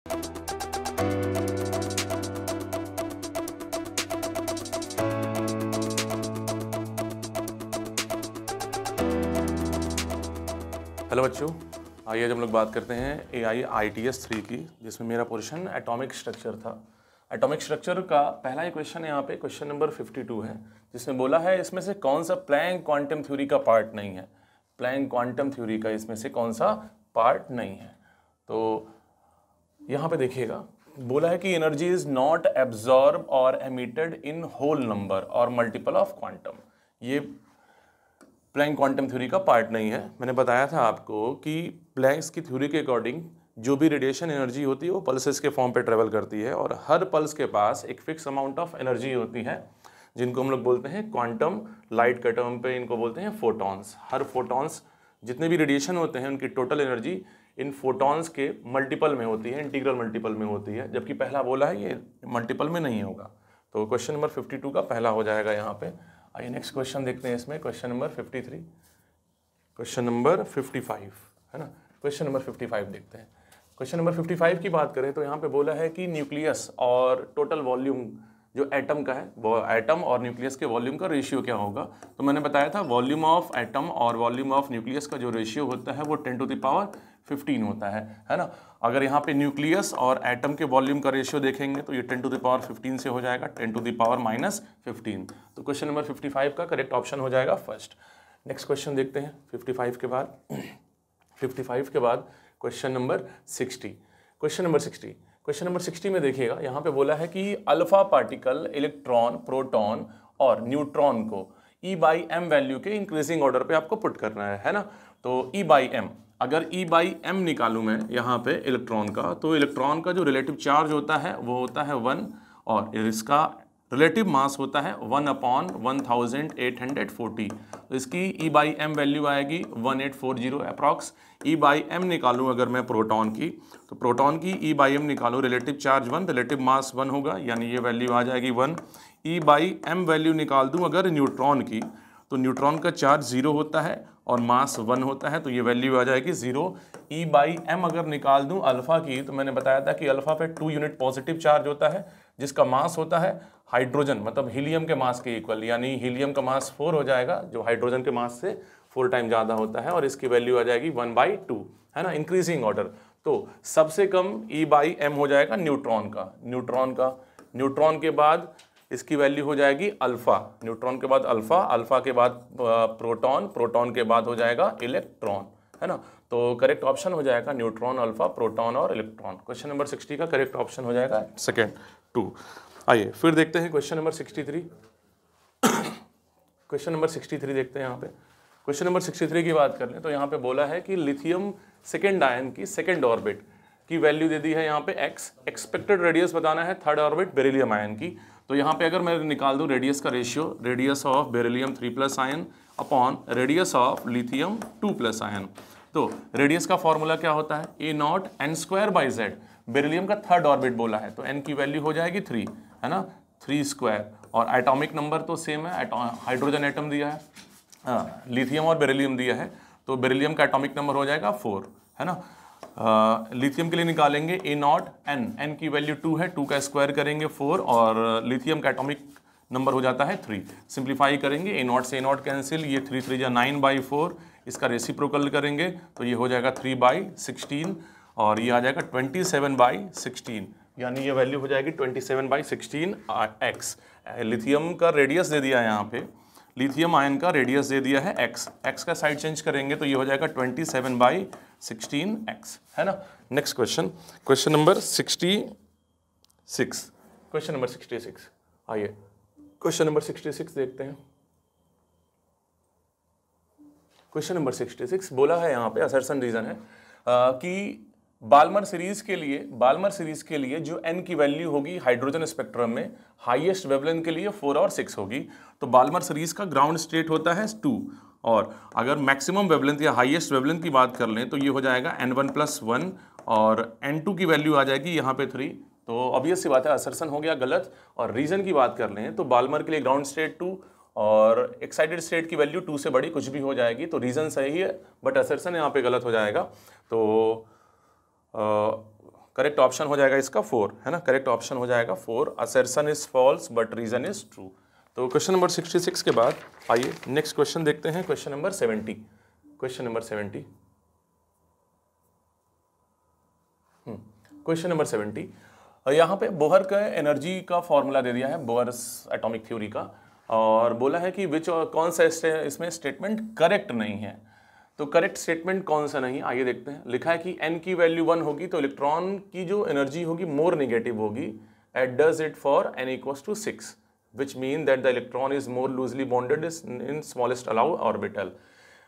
Hello बच्चों, आइए आज हम लोग बात करते हैं AI ITS 3 की, जिसमें मेरा पोर्शन एटॉमिक स्ट्रक्चर था। एटॉमिक स्ट्रक्चर का पहला ही क्वेश्चन यहाँ पे क्वेश्चन नंबर 52 है, जिसमें बोला है इसमें से कौन सा प्लैंक क्वांटम थ्योरी का पार्ट नहीं है। प्लैंक क्वांटम थ्योरी का इसमें से कौन सा पार्ट नहीं है। तो यहाँ पे देखिएगा, बोला है कि एनर्जी इज नॉट एब्जॉर्ब और एमिटेड इन होल नंबर और मल्टीपल ऑफ क्वांटम। ये प्लैंक क्वांटम थ्योरी का पार्ट नहीं है। मैंने बताया था आपको कि प्लैंक्स की थ्योरी के अकॉर्डिंग जो भी रेडिएशन एनर्जी होती है वो पल्सेस के फॉर्म पे ट्रेवल करती है, और हर पल्स के पास एक फिक्स अमाउंट ऑफ एनर्जी होती है, जिनको हम लोग बोलते हैं क्वांटम। लाइट के टर्म पे इनको बोलते हैं फोटॉन्स। हर फोटॉन्स, जितने भी रेडिएशन होते हैं उनकी टोटल एनर्जी इन फोटॉन्स के मल्टीपल में होती है, इंटीग्रल मल्टीपल में होती है, जबकि पहला बोला है ये मल्टीपल में नहीं होगा। तो क्वेश्चन नंबर 52 का पहला हो जाएगा यहाँ पे। आइए नेक्स्ट क्वेश्चन देखते हैं इसमें, क्वेश्चन नंबर 53, क्वेश्चन नंबर 55 है ना। क्वेश्चन नंबर 55 देखते हैं। क्वेश्चन नंबर 55 की बात करें तो यहाँ पे बोला है कि न्यूक्लियस और टोटल वॉल्यूम जो एटम का है, वो एटम और न्यूक्लियस के वॉल्यूम का रेशियो क्या होगा। तो मैंने बताया था वॉल्यूम ऑफ एटम और वॉल्यूम ऑफ न्यूक्लियस का जो रेशियो होता है वो 10⁻15 होता है ना। अगर यहाँ पे न्यूक्लियस और एटम के वॉल्यूम का रेशियो देखेंगे तो ये 10⁻15 से हो जाएगा 10⁻−15। तो क्वेश्चन नंबर 55 का करेक्ट ऑप्शन हो जाएगा फर्स्ट। नेक्स्ट क्वेश्चन देखते हैं 55 के बाद। 55 के बाद question number 60। Question number 60, question number 60 में देखिएगा, यहाँ पे बोला है कि अल्फा पार्टिकल इलेक्ट्रॉन, प्रोटॉन और न्यूट्रॉन को E/m वैल्यू के इंक्रीजिंग ऑर्डर पे आपको पुट करना है ना। तो E/m, अगर E/m निकालूं मैं यहाँ पे इलेक्ट्रॉन का, तो इलेक्ट्रॉन का जो रिलेटिव चार्ज होता है वो होता है 1, और इसका रिलेटिव मास होता है 1/1840। तो इसकी E/m वैल्यू आएगी 1840 अप्रॉक्स। E/m निकालूं अगर मैं प्रोटॉन की, तो प्रोटॉन की E/m निकालूं, रिलेटिव चार्ज 1, रिलेटिव मास 1 होगा, यानी ये वैल्यू आ जाएगी 1। E/m वैल्यू निकाल दूं अगर न्यूट्रॉन की, तो न्यूट्रॉन का चार्ज 0 होता है और मास 1 होता है, तो ये वैल्यू आ जाएगी 0। E/m अगर निकाल दूं अल्फा की, तो मैंने बताया था कि अल्फा पे 2 यूनिट पॉजिटिव चार्ज होता है, जिसका मास होता है हाइड्रोजन मतलब हीलियम के मास के इक्वल, यानी हीलियम का मास 4 हो जाएगा, जो हाइड्रोजन के मास से 4 टाइम ज़्यादा होता है, और इसकी वैल्यू आ जाएगी 1/2 है ना, इंक्रीजिंग ऑर्डर। तो सबसे कम E/m हो जाएगा न्यूट्रॉन के बाद इसकी वैल्यू हो जाएगी अल्फा, न्यूट्रॉन के बाद अल्फा, अल्फा के बाद प्रोटॉन, प्रोटॉन के बाद हो जाएगा इलेक्ट्रॉन, है ना। तो करेक्ट ऑप्शन हो जाएगा न्यूट्रॉन, अल्फा, प्रोटॉन और इलेक्ट्रॉन। क्वेश्चन नंबर 60 का करेक्ट ऑप्शन हो जाएगा सेकेंड 2। आइए फिर देखते हैं क्वेश्चन नंबर 63। क्वेश्चन नंबर 63 देखते हैं यहाँ पे। क्वेश्चन नंबर 63 की बात कर लें तो यहाँ पे बोला है कि लिथियम सेकेंड आयन की सेकेंड ऑर्बिट की वैल्यू दे दी है यहाँ पे x, एक्सपेक्टेड रेडियस बताना है थर्ड ऑर्बिट बेरिलियम आयन की। तो यहाँ पे अगर मैं निकाल दूं रेडियस का ratio, radius of beryllium 3+ ion upon radius of lithium 2+ ion, तो रेडियस का फॉर्मूला क्या होता है, A0 n²/z। बेरिलियम का थर्ड ऑर्बिट बोला है तो n की वैल्यू हो जाएगी 3, है ना, 3²। और एटॉमिक नंबर तो सेम है, हाइड्रोजन एटम दिया है, लिथियम और बेरिलियम दिया है, तो बेरिलियम का एटॉमिक नंबर हो जाएगा 4, है ना। लिथियम के लिए निकालेंगे A0 n की वैल्यू 2 है, 2 का स्क्वायर करेंगे 4, और लिथियम का एटॉमिक नंबर हो जाता है 3। सिंप्लीफाई करेंगे, A0 से A0 कैंसिल, ये 3 3 9/4, इसका रेसिप्रोकल करेंगे तो ये हो जाएगा 3/16, और ये आ जाएगा 27/16, यानी ये वैल्यू हो जाएगी 27/16 x। लिथियम का रेडियस दे दिया है यहाँ पे, लिथियम आयन का रेडियस दे दिया है x का साइड चेंज करेंगे तो ये हो जाएगा 27/16x, है ना। Next question, question number 66। Question number 66, आइए क्वेश्चन नंबर 66 देखते हैं। क्वेश्चन नंबर 66 बोला है यहाँ पे, असर्शन रीजन है कि बाल्मर सीरीज के लिए जो n की वैल्यू होगी हाइड्रोजन स्पेक्ट्रम में, हाईएस्ट वेवलेंथ के लिए 4 और 6 होगी। तो बाल्मर सीरीज का ग्राउंड स्टेट होता है 2, और अगर मैक्सिमम वेवलेंथ या हाईएस्ट वेवलेंथ की बात कर लें तो ये हो जाएगा n1+1, और n2 की वैल्यू आ जाएगी यहाँ पे 3। तो ऑब्वियस सी बात है, असर्शन हो गया गलत। और रीजन की बात कर लें तो बाल्मर के लिए ग्राउंड स्टेट 2 और एक्साइटेड स्टेट की वैल्यू 2 से बड़ी कुछ भी हो जाएगी, तो रीजन सही है बट असर्शन यहाँ पे गलत हो जाएगा। तो करेक्ट ऑप्शन हो जाएगा इसका 4, है ना, करेक्ट ऑप्शन हो जाएगा 4, assertion is false but reason is true. तो क्वेश्चन नंबर 66 के बाद आइए नेक्स्ट क्वेश्चन देखते हैं, question number 70। Question number 70, question number 70, यहाँ पे बोहर का एनर्जी का फॉर्मूला दे दिया है, बोहर्स एटॉमिक थ्योरी का, और बोला है कि विच कौन सा इसमें स्टेटमेंट करेक्ट नहीं है। तो करेक्ट स्टेटमेंट कौन सा नहीं, आइए देखते हैं। लिखा है कि n की वैल्यू 1 होगी तो इलेक्ट्रॉन की जो एनर्जी होगी मोर नेगेटिव होगी at does it for n equals to 6, which mean that the electron is more loosely bonded in smallest allow orbital.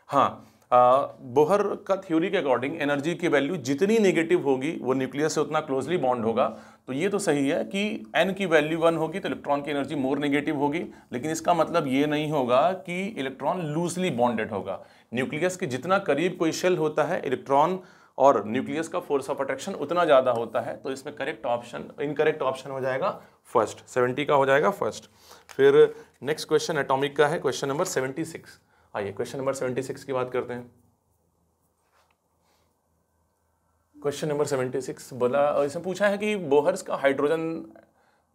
हाँ, बोहर का थ्योरी के अकॉर्डिंग एनर्जी की वैल्यू जितनी नेगेटिव होगी वो न्यूक्लियस से उतना क्लोजली बॉन्ड होगा। तो ये तो सही है कि n की वैल्यू 1 होगी तो इलेक्ट्रॉन की एनर्जी मोर नेगेटिव होगी, लेकिन इसका मतलब ये नहीं होगा कि इलेक्ट्रॉन लूजली बॉन्डेड होगा। न्यूक्लियस के जितना करीब कोई शेल होता है, इलेक्ट्रॉन और न्यूक्लियस का फोर्स ऑफ अट्रैक्शन उतना ज़्यादा होता है। तो इसमें करेक्ट ऑप्शन, इनकरेक्ट ऑप्शन हो जाएगा फर्स्ट, 70 का हो जाएगा फर्स्ट। फिर नेक्स्ट क्वेश्चन एटॉमिक का है, क्वेश्चन नंबर 76। आइए क्वेश्चन नंबर 76 की बात करते हैं। क्वेश्चन नंबर 76 बोला, इसमें पूछा है कि बोहर्स का hydrogen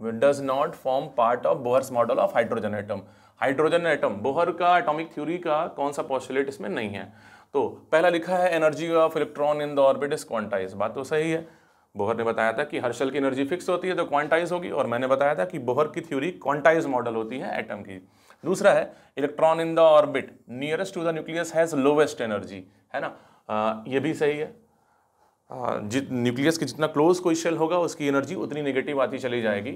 does not form part of Bohr's model of hydrogen atom. Hydrogen atom Bohr का एटॉमिक थ्योरी का कौन सा पोस्टुलेट इसमें नहीं है। तो पहला लिखा है energy of electron in the orbit is quantize. बात तो सही है, बोहर ने बताया था कि हर शेल की एनर्जी फिक्स होती है तो क्वांटाइज होगी, और मैंने बताया था कि बोहर की थ्योरी क्वांटाइज मॉडल होती है एटम की। दूसरा है electron in the orbit nearest to the nucleus has lowest energy, है ना, ये भी सही है। न्यूक्लियस के जितना क्लोज कोई शेल होगा उसकी एनर्जी उतनी नेगेटिव आती चली जाएगी।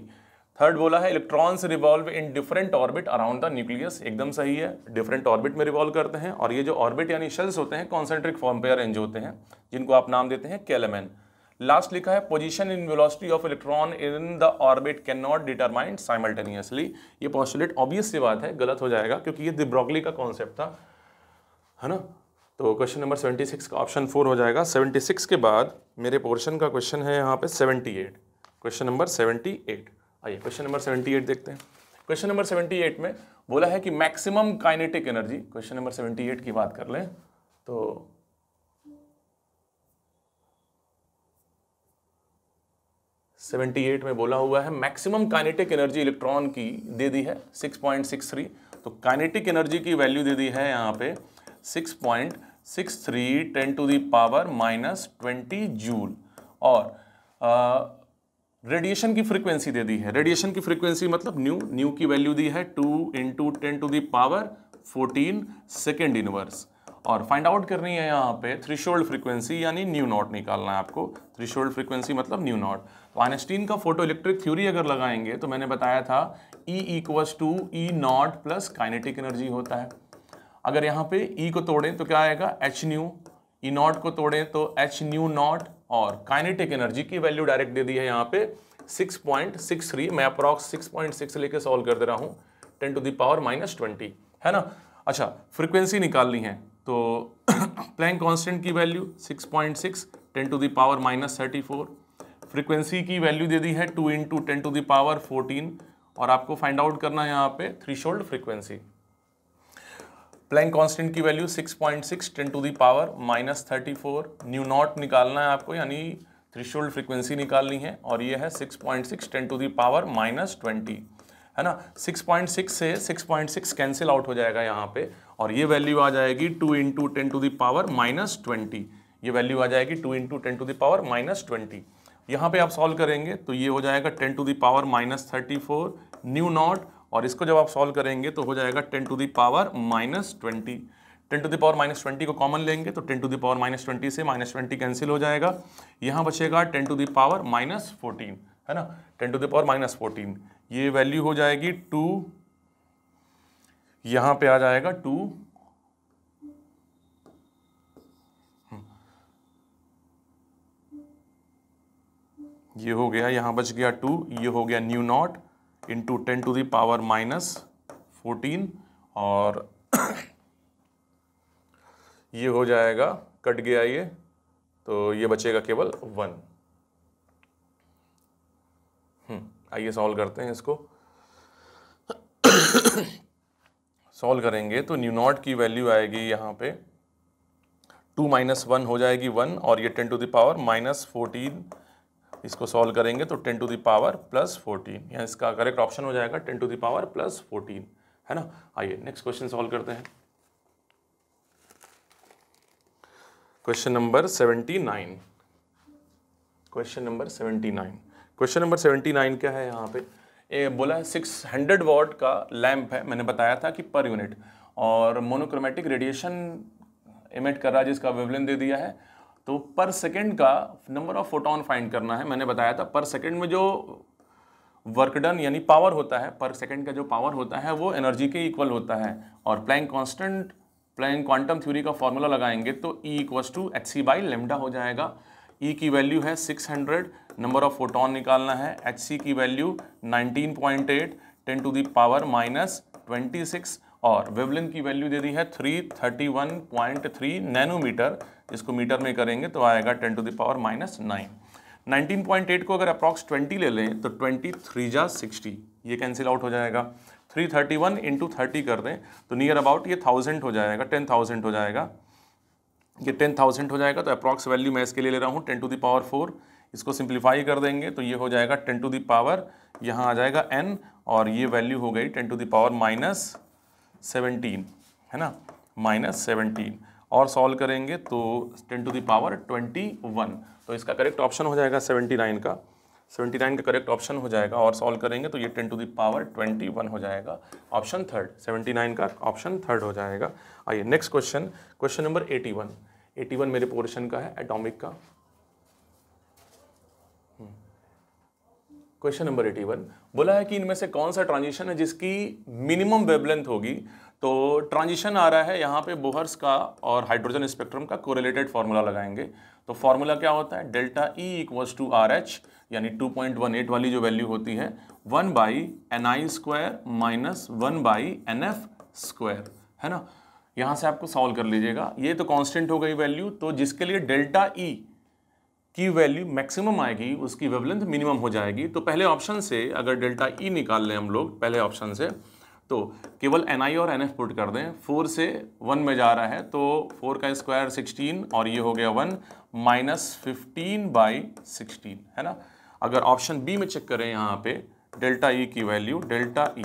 थर्ड बोला है electrons revolve in different orbit around the nucleus, एकदम सही है, डिफरेंट ऑर्बिट में रिवॉल्व करते हैं। और ये जो ऑर्बिट यानी शेल्स होते हैं कॉन्सेंट्रिक फॉर्म पे अरेंज होते हैं, जिनको आप नाम देते हैं केलेमेन। लास्ट लिखा है position in velocity of electron in the orbit can not determine simultaneously. ये पोस्टुलेट ऑब्वियस सी बात है गलत हो जाएगा, क्योंकि ये द ब्रोगली का कॉन्सेप्ट था, है ना। तो क्वेश्चन नंबर 76 का ऑप्शन 4 हो जाएगा। 76 के बाद मेरे पोर्शन का क्वेश्चन है यहाँ पे 78, क्वेश्चन नंबर 78। आइए क्वेश्चन नंबर 78 देखते हैं। क्वेश्चन नंबर 78 में बोला है कि maximum kinetic energy, question number 78 की बात कर लें तो में बोला हुआ है मैक्सिमम काइनेटिक एनर्जी इलेक्ट्रॉन की दे दी है 6.63। तो काइनेटिक एनर्जी की वैल्यू दे दी है यहाँ पे 6.63 10⁻⁻20 जूल, और रेडिएशन की फ्रीक्वेंसी दे दी है। रेडिएशन की फ्रीक्वेंसी मतलब न्यू की वैल्यू दी है 2 × 10⁻14 सेकेंड इनवर्स, और फाइंड आउट करनी है यहाँ पे थ्रेशोल्ड फ्रीक्वेंसी यानी न्यू नॉट निकालना है आपको। थ्रेशोल्ड फ्रीक्वेंसी मतलब न्यू नॉट। तो आइंस्टीन का फोटो इलेक्ट्रिक थ्योरी अगर लगाएंगे तो मैंने बताया था E = E0 plus kinetic energy होता है। अगर यहाँ पे E को तोड़ें तो क्या आएगा h न्यू, E0 को तोड़ें तो h न्यू नॉट, और काइनेटिक एनर्जी की वैल्यू डायरेक्ट दे दी है यहाँ पे 6.63। मैं अप्रॉक्स 6.6 लेके सॉल्व कर दे रहा हूँ 10⁻⁻20, है ना। अच्छा, फ्रीक्वेंसी निकालनी है तो प्लैंक कांस्टेंट की वैल्यू 6.6 10⁻⁻34, फ्रीक्वेंसी की वैल्यू दे दी है 2 × 10⁻14, और आपको फाइंड आउट करना है यहाँ पे थ्रेशोल्ड फ्रीक्वेंसी। प्लैंक कांस्टेंट की वैल्यू 6.6 10⁻⁻34, न्यू नॉट निकालना है आपको यानी थ्रेशोल्ड फ्रीक्वेंसी निकालनी है, और ये है 6.6 10⁻⁻20, है ना। 6.6 से 6.6 कैंसिल आउट हो जाएगा यहाँ पे, और ये वैल्यू आ जाएगी 2 × 10⁻⁻20, ये वैल्यू आ जाएगी 2 × 10⁻⁻20। यहाँ पे आप सॉल्व करेंगे तो ये हो जाएगा 10⁻⁻34 न्यू नॉट, और इसको जब आप सॉल्व करेंगे तो हो जाएगा 10⁻⁻20। 10⁻⁻20 को कॉमन लेंगे तो 10⁻⁻20 से -20 कैंसिल हो जाएगा, यहाँ बचेगा 10⁻⁻14, है ना, 10⁻⁻14। ये वैल्यू हो जाएगी 2, यहाँ पे आ जाएगा 2, ये हो गया, यहाँ बच गया 2, ये हो गया न्यू नॉट इंटू 10⁻⁻14, और ये हो जाएगा, कट गया ये, तो ये बचेगा केवल 1। आइए सॉल्व करते हैं इसको। सॉल्व करेंगे तो न्यू नॉट की वैल्यू आएगी यहाँ पे 2 - 1 हो जाएगी 1, और ये 10⁻⁻14 इसको सॉल्व करेंगे तो 10 टू द पावर प्लस 14, यहाँ इसका करेक्ट ऑप्शन हो जाएगा 10 टू द पावर प्लस 14, है ना। आइए नेक्स्ट क्वेश्चन सॉल्व करते हैं। Question number 79, question number 79, question number 79 क्या है यहाँ पे, बोला है 600 वॉट का लैंप है, मैंने बताया था कि पर यूनिट, और मोनोक्रोमेटिक रेडिएशन एमिट कर रहा है जिसका वेवलेंथ दे दिया है, तो पर सेकंड का नंबर ऑफ फोटोन फाइंड करना है। मैंने बताया था पर सेकंड में जो वर्क डन यानी पावर होता है, पर सेकंड का जो पावर होता है वो एनर्जी के इक्वल होता है, और Planck constant, Planck quantum theory का फॉर्मूला लगाएंगे तो E इक्वल्स टू hc/λ हो जाएगा। E की वैल्यू है 600, नंबर ऑफ फोटोन निकालना है, hc की value 19.8, 10 to the power minus 26, और वेवलेंथ की वैल्यू दे दी है 331.3 नैनोमीटर, इसको मीटर में करेंगे तो आएगा 10 टू द पावर माइनस 9। 19.8 को अगर अप्रॉक्स 20 ले लें तो 23 जा 60, ये कैंसिल आउट हो जाएगा। 331 इंटू 30 कर दें तो नियर अबाउट ये 1000 हो जाएगा, 10,000 हो जाएगा, ये 10,000 हो जाएगा। तो अप्रॉक्स वैल्यू मैं इसके लिए ले रहा हूँ 10 टू द पावर 4, इसको सिंप्लीफाई कर देंगे तो ये हो जाएगा 10 टू द पावर, यहाँ आ जाएगा n, और ये वैल्यू हो गई 10 टू द पावर माइनस 17, है ना, माइनस 17, और सॉल्व करेंगे तो 10 टू द पावर 21, तो इसका करेक्ट ऑप्शन हो जाएगा 79 का, 79 का करेक्ट ऑप्शन हो जाएगा, और सॉल्व करेंगे तो ये 10 टू द पावर 21 हो जाएगा, ऑप्शन थर्ड, 79 का ऑप्शन थर्ड हो जाएगा। आइए नेक्स्ट क्वेश्चन, क्वेश्चन नंबर 81, 81 मेरे पोर्शन का है एटॉमिक का। क्वेश्चन नंबर 81 बोला है कि इनमें से कौन सा ट्रांजिशन है जिसकी मिनिमम वेवलेंथ होगी, तो ट्रांजिशन आ रहा है यहाँ पे बोहर्स का और हाइड्रोजन स्पेक्ट्रम का कोरिलेटेड फार्मूला लगाएंगे। तो फार्मूला क्या होता है, delta E equals to RH, यानी 2.18 वाली जो वैल्यू होती है 1/ni² माइनस 1/nf², है ना। यहाँ से आपको सॉल्व कर लीजिएगा, ये तो कांस्टेंट हो गई वैल्यू, तो जिसके लिए डेल्टा E की वैल्यू मैक्सिमम आएगी उसकी वेवलेंथ मिनिमम हो जाएगी। तो पहले ऑप्शन से अगर डेल्टा E निकाल लें हम लोग पहले ऑप्शन से, तो केवल Ni और Nf पुट कर दें, 4 से 1 में जा रहा है तो 4 का स्क्वायर 16, और ये हो गया 1 माइनस 15/16, है ना। अगर ऑप्शन बी में चेक करें यहाँ पे डेल्टा E की वैल्यू, डेल्टा E,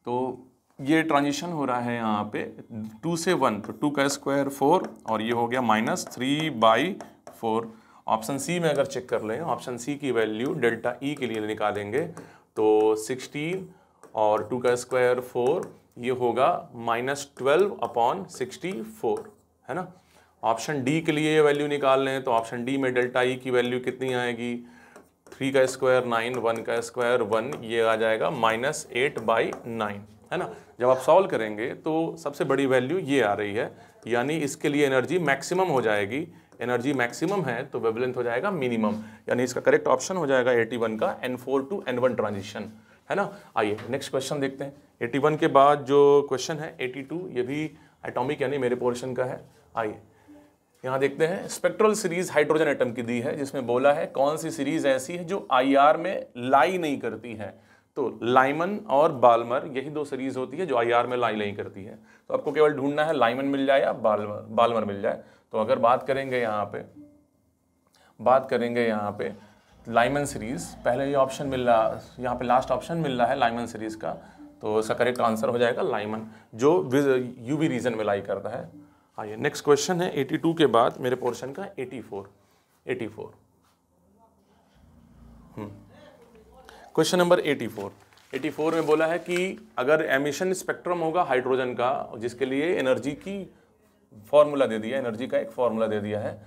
तो ये ट्रांजिशन हो रहा है यहाँ पे 2 से 1, तो 2 का स्क्वायर 4, और ये हो गया माइनस 3/4। ऑप्शन सी में अगर चेक कर लें, ऑप्शन सी की वैल्यू डेल्टा E के लिए निकालेंगे तो 16 और 2 का स्क्वायर 4, ये होगा माइनस 12/64, है ना। ऑप्शन डी के लिए ये वैल्यू निकाल लें तो ऑप्शन डी में डेल्टा E की वैल्यू कितनी आएगी, 3 का स्क्वायर 9, 1 का स्क्वायर 1, ये आ जाएगा माइनस 8/9, है ना। जब आप सॉल्व करेंगे तो सबसे बड़ी वैल्यू ये आ रही है, यानी इसके लिए एनर्जी मैक्सिमम हो जाएगी, एनर्जी मैक्सिमम है तो वेवलेंथ हो जाएगा मिनिमम, यानी इसका करेक्ट ऑप्शन हो जाएगा 81 का N4 टू N1 ट्रांजिशन, है ना। आइए नेक्स्ट क्वेश्चन देखते हैं। 81 के बाद जो क्वेश्चन है 82, ये भी एटॉमिक यानी मेरे पोर्शन का है। आइए यहाँ देखते हैं, स्पेक्ट्रल सीरीज हाइड्रोजन एटम की दी है जिसमें बोला है कौन सी सीरीज ऐसी है जो IR में लाई नहीं करती है, तो लाइमन और बाल्मर, यही दो सीरीज होती है जो IR में लाई नहीं करती है। तो आपको केवल ढूंढना है लाइमन मिल जाए या बाल्मर मिल जाए। तो अगर बात करेंगे यहाँ पे लाइमन सीरीज, पहले ये ऑप्शन मिल रहा, यहाँ पे लास्ट ऑप्शन मिल रहा है लाइमन सीरीज का, तो इसका करेक्ट आंसर हो जाएगा लाइमन, जो UV रीजन में लाई करता है। आइए नेक्स्ट क्वेश्चन है 82 के बाद मेरे पोर्शन का 84। क्वेश्चन नंबर 84 में बोला है कि अगर एमिशन स्पेक्ट्रम होगा हाइड्रोजन का, जिसके लिए एनर्जी की फॉर्मूला दे दिया, एनर्जी का एक फॉर्मूला दे दिया है,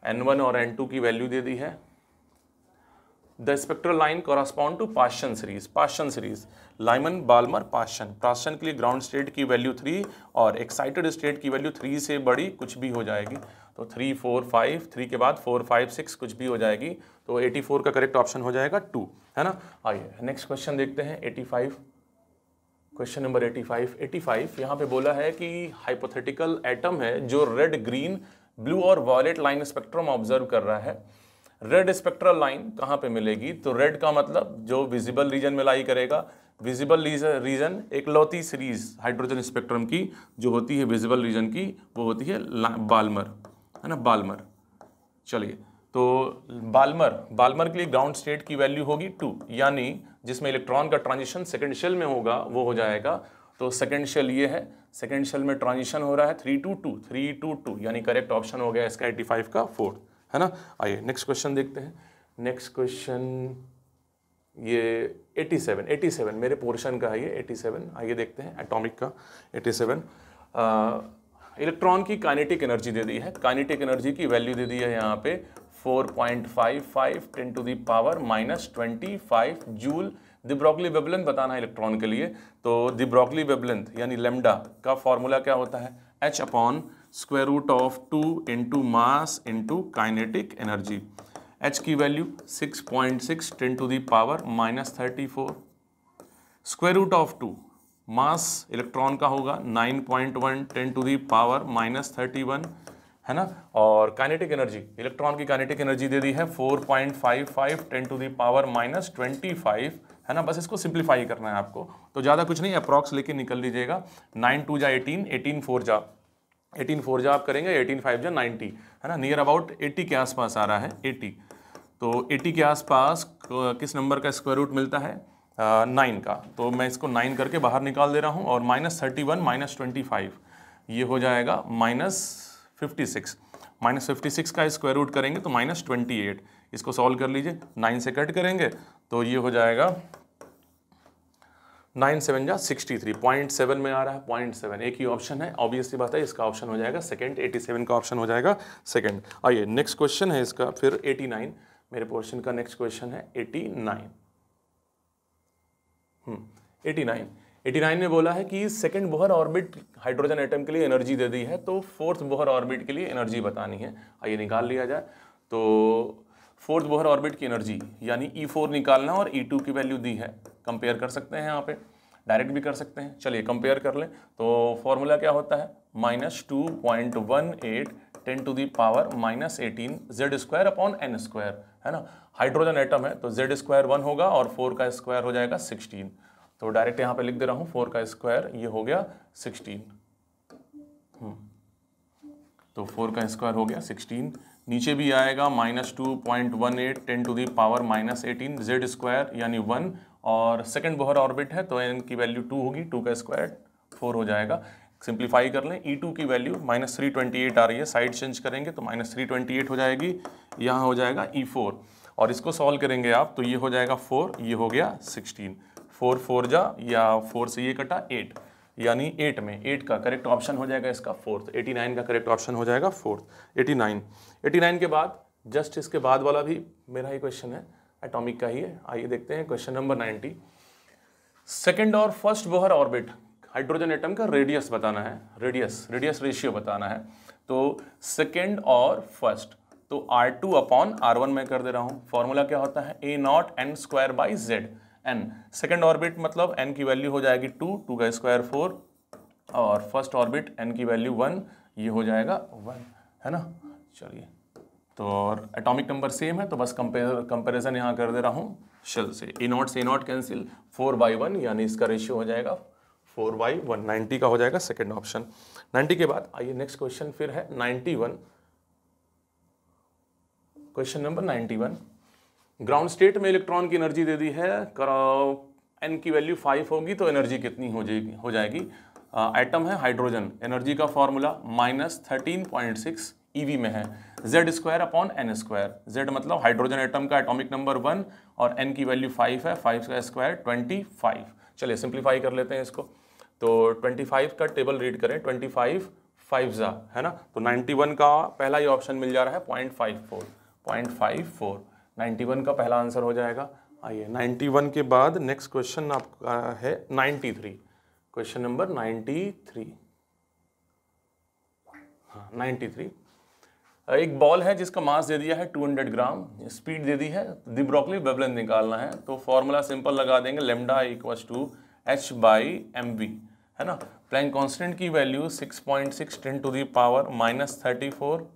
N1 और N2 की वैल्यू दे दी है। The spectral line correspond to Paschen series, Lyman Balmer Paschen के लिए ग्राउंड स्टेट की वैल्यू 3 और एक्साइटेड स्टेट की वैल्यू 3 से बड़ी कुछ भी हो जाएगी, तो 3, 4, 5, 3 के बाद 4, 5, 6 कुछ भी हो जाएगी, तो 84 का करेक्ट ऑप्शन हो जाएगा 2, है ना। आइए नेक्स्ट क्वेश्चन देखते हैं 85, क्वेश्चन नंबर 85 यहाँ पे बोला है कि हाइपोथेटिकल एटम है जो रेड, ग्रीन, ब्लू और वॉयलेट लाइन स्पेक्ट्रम ऑब्जर्व कर रहा है। रेड स्पेक्ट्रल लाइन कहाँ पे मिलेगी, तो रेड का मतलब जो विजिबल रीजन में लाई करेगा, विजिबल रीजन एक लौती सीरीज हाइड्रोजन स्पेक्ट्रम की जो होती है विजिबल रीजन की, वो होती है बाल्मर, है ना, बाल्मर। चलिए तो बाल्मर के लिए ग्राउंड स्टेट की वैल्यू होगी 2, यानी जिसमें इलेक्ट्रॉन का ट्रांजिशन सेकेंड शेल में होगा वो हो जाएगा, तो सेकेंड शेल ये है, सेकेंड शेल में ट्रांजिशन हो रहा है 3 to 2, यानी करेक्ट ऑप्शन हो गया इसका 85 का 4, है ना। आइए नेक्स्ट क्वेश्चन देखते हैं। नेक्स्ट क्वेश्चन ये 87 मेरे पोर्शन का है, ये 87। आइए देखते हैं एटॉमिक का 87। इलेक्ट्रॉन की काइनेटिक एनर्जी दे दी है, काइनेटिक एनर्जी की वैल्यू दे दी है यहाँ पे 4.55 10⁻⁻25 जूल। द ब्रोगली वेवलेंथ बताना है इलेक्ट्रॉन के लिए, तो द ब्रोगली वेवलेंथ यानी लैम्डा का फॉर्मूला क्या होता है, h/√2 into mass into kinetic energy. h की वैल्यू 6.6 10⁻⁻34, √2 मास इलेक्ट्रॉन का होगा 9.1 10⁻⁻31, है ना। और काइनेटिक एनर्जी, इलेक्ट्रॉन की काइनेटिक एनर्जी दे दी है 4.55 10⁻⁻25, है ना। बस इसको सिंप्लीफाई करना है आपको, तो ज़्यादा कुछ नहीं, अप्रॉक्स लेके निकल लीजिएगा। 9 2 जा 18, 18 4 जा आप करेंगे, 18 5 जा 90, है ना। नियर अबाउट 80 के आसपास आ रहा है, 80। तो 80 के आसपास किस नंबर का स्क्वायर रूट मिलता है, 9 का। तो मैं इसको 9 करके बाहर निकाल दे रहा हूँ, और -31 -25 ये हो जाएगा -56। -56 का स्क्वायर रूट करेंगे तो -28। इसको सॉल्व कर लीजिए, 9 से कट करेंगे तो ये हो जाएगा 9 7 जा 63, 0.7 में आ रहा है, 0.7। एक ही ऑप्शन है, ऑब्वियसली बात है, इसका ऑप्शन हो जाएगा सेकंड, 87 का ऑप्शन हो जाएगा सेकंड। आइए नेक्स्ट क्वेश्चन है इसका फिर 89, मेरे पोर्शन का नेक्स्ट क्वेश्चन है 89। 89 में बोला है कि second Bohr orbit hydrogen atom के लिए एनर्जी दे दी है, तो फोर्थ बोहर ऑर्बिट के लिए एनर्जी बतानी है। आइए निकाल लिया जाए। तो फोर्थ बोहर ऑर्बिट की एनर्जी यानी E4 निकालना, और E2 की वैल्यू दी है, कंपेयर कर सकते हैं यहाँ पे, डायरेक्ट भी कर सकते हैं। चलिए कंपेयर कर लें, तो फॉर्मूला क्या होता है, -2.18 10⁻⁻18 Z²/n², है ना। हाइड्रोजन एटम है तो Z² 1 होगा और 4 का स्क्वायर हो जाएगा 16। तो डायरेक्ट यहाँ पे लिख दे रहा हूँ, 4 का स्क्वायर ये हो गया 16। तो 4 का स्क्वायर हो गया 16। नीचे भी आएगा -2.18 10⁻⁻18 Z² यानी 1, और सेकंड बोहर ऑर्बिट है तो n की वैल्यू 2 होगी, 2 का स्क्वायर 4 हो जाएगा। सिंप्लीफाई कर लें, E2 की वैल्यू -328 आ रही है, साइड चेंज करेंगे तो -328 हो जाएगी, यहाँ हो जाएगा E4, और इसको सॉल्व करेंगे आप तो ये हो जाएगा 4, ये हो गया 16। 4 4 जा, या 4 से ये कटा 8, यानी 8 में 8 का करेक्ट ऑप्शन हो जाएगा इसका फोर्थ। 89 का करेक्ट ऑप्शन हो जाएगा फोर्थ, 89 के बाद जस्ट इसके बाद वाला भी मेरा ही क्वेश्चन है, एटॉमिक का ही है। आइए देखते हैं क्वेश्चन नंबर 90। सेकंड और first Bohr orbit hydrogen atom का रेडियस बताना है, रेडियस रेशियो बताना है। तो सेकंड और फर्स्ट, तो R2/R1 में कर दे रहा हूँ। फॉर्मूला क्या होता है, A0n²/z। n सेकेंड ऑर्बिट मतलब n की वैल्यू हो जाएगी 2, 2 का स्क्वायर 4, और फर्स्ट ऑर्बिट n की वैल्यू 1, ये हो जाएगा 1, है ना। चलिए, तो और एटॉमिक नंबर सेम है तो बस कंपैरिजन यहाँ कर दे रहा हूँ शेल से। A0 से A0 कैंसिल, 4/1 यानी इसका रेशियो हो जाएगा 4/1। 90 का हो जाएगा सेकेंड ऑप्शन। 90 के बाद आइए नेक्स्ट क्वेश्चन फिर है 91, क्वेश्चन नंबर 91। ग्राउंड स्टेट में इलेक्ट्रॉन की एनर्जी दे दी है, n की वैल्यू 5 होगी तो एनर्जी कितनी हो जाएगी। एटम है हाइड्रोजन, एनर्जी का फॉर्मूला -13.6 EV में है, Z²/n²। Z मतलब हाइड्रोजन एटम का एटॉमिक नंबर 1 और n की वैल्यू 5 है, 5 का स्क्वायर 25। चलिए सिंप्लीफाई कर लेते हैं इसको, तो 25 का टेबल रीड करें, 25 5 जा, है ना। तो 91 का पहला ही ऑप्शन मिल जा रहा है 0.54, 91 का पहला आंसर हो जाएगा। आइए 91 के बाद नेक्स्ट क्वेश्चन आपका है 93, क्वेश्चन नंबर 93। हाँ 93, एक बॉल है जिसका मास दे दिया है 200 ग्राम, स्पीड दे दी है, द ब्रोगली वेवलेंथ निकालना है। तो फॉर्मूला सिंपल लगा देंगे, लैम्डा = h/mv, है ना। प्लैंक कांस्टेंट की वैल्यू 6.6 10⁻⁻34,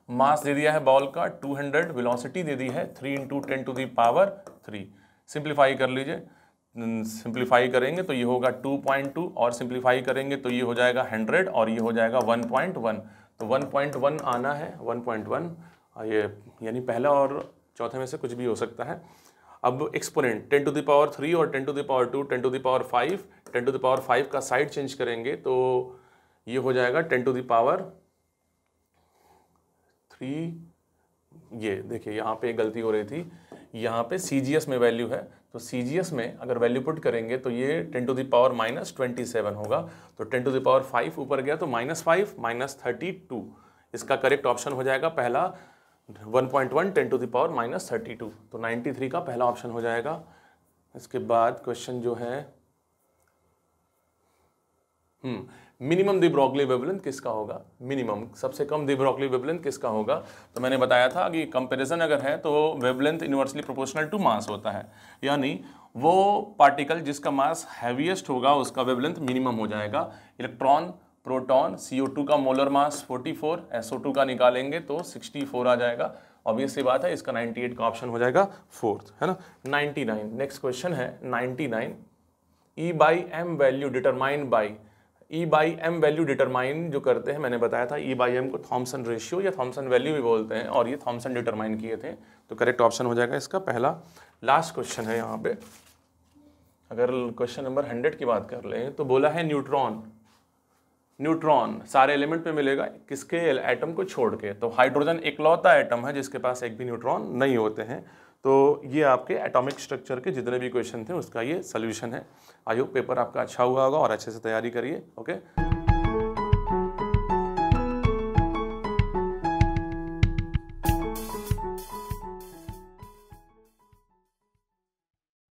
मास दे दिया है बॉल का 200, वेलोसिटी दे दी है 3 × 10⁻3। सिंप्लीफाई कर लीजिए, सिंप्लीफाई करेंगे तो ये होगा 2.2, और सिंप्लीफाई करेंगे तो ये हो जाएगा 100, और ये हो जाएगा 1.1। तो 1.1 आना है, 1.1। ये यानी पहला और चौथे में से कुछ भी हो सकता है। अब एक्सपोनेंट 10 टू द पावर 3 और 10 to the power 2, 10 to the power 5, 10 to the power 5 का साइड चेंज करेंगे तो ये हो जाएगा 10 टू द पावर 3। ये देखिए यहाँ पे गलती हो रही थी, यहाँ पे CGS में वैल्यू है, तो CGS में अगर वैल्यू पुट करेंगे तो ये 10 टू द पावर -27 होगा। तो 10 टू द पावर 5 ऊपर गया तो -5 -32, इसका करेक्ट ऑप्शन हो जाएगा पहला 1.1 10 टू द पावर -32, तो 93 का पहला ऑप्शन हो जाएगा। इसके बाद क्वेश्चन जो है मिनिमम द ब्रोगली वेवलेंथ किसका होगा, मिनिमम सबसे कम द ब्रोगली वेवलेंथ किसका होगा। तो मैंने बताया था कि कंपैरिजन अगर है तो wavelength inversely proportional to mass होता है, यानी वो पार्टिकल जिसका मास हैवीएस्ट होगा उसका वेवलेंथ मिनिमम हो जाएगा। इलेक्ट्रॉन, प्रोटॉन, CO2 का मोलर मास 44, SO2 का निकालेंगे तो 64 आ जाएगा। ऑब्वियस सी बात है, इसका 98 का ऑप्शन हो जाएगा फोर्थ, है ना। 99 नेक्स्ट क्वेश्चन है 99। E/m value determine by, E/m value determine जो करते हैं, मैंने बताया था E/m को थॉमसन रेशियो या थॉमसन वैल्यू भी बोलते हैं, और ये थॉमसन डिटरमाइन किए थे, तो करेक्ट ऑप्शन हो जाएगा इसका पहला। लास्ट क्वेश्चन है यहाँ पे, अगर क्वेश्चन नंबर 100 की बात कर लें तो बोला है न्यूट्रॉन, न्यूट्रॉन सारे एलिमेंट पे मिलेगा किसके एटम को छोड़ के, तो हाइड्रोजन इकलौता एटम है जिसके पास एक भी न्यूट्रॉन नहीं होते हैं। तो ये आपके एटॉमिक स्ट्रक्चर के जितने भी क्वेश्चन थे उसका ये सोल्यूशन है। आई होप पेपर आपका अच्छा हुआ होगा और अच्छे से तैयारी करिए। ओके।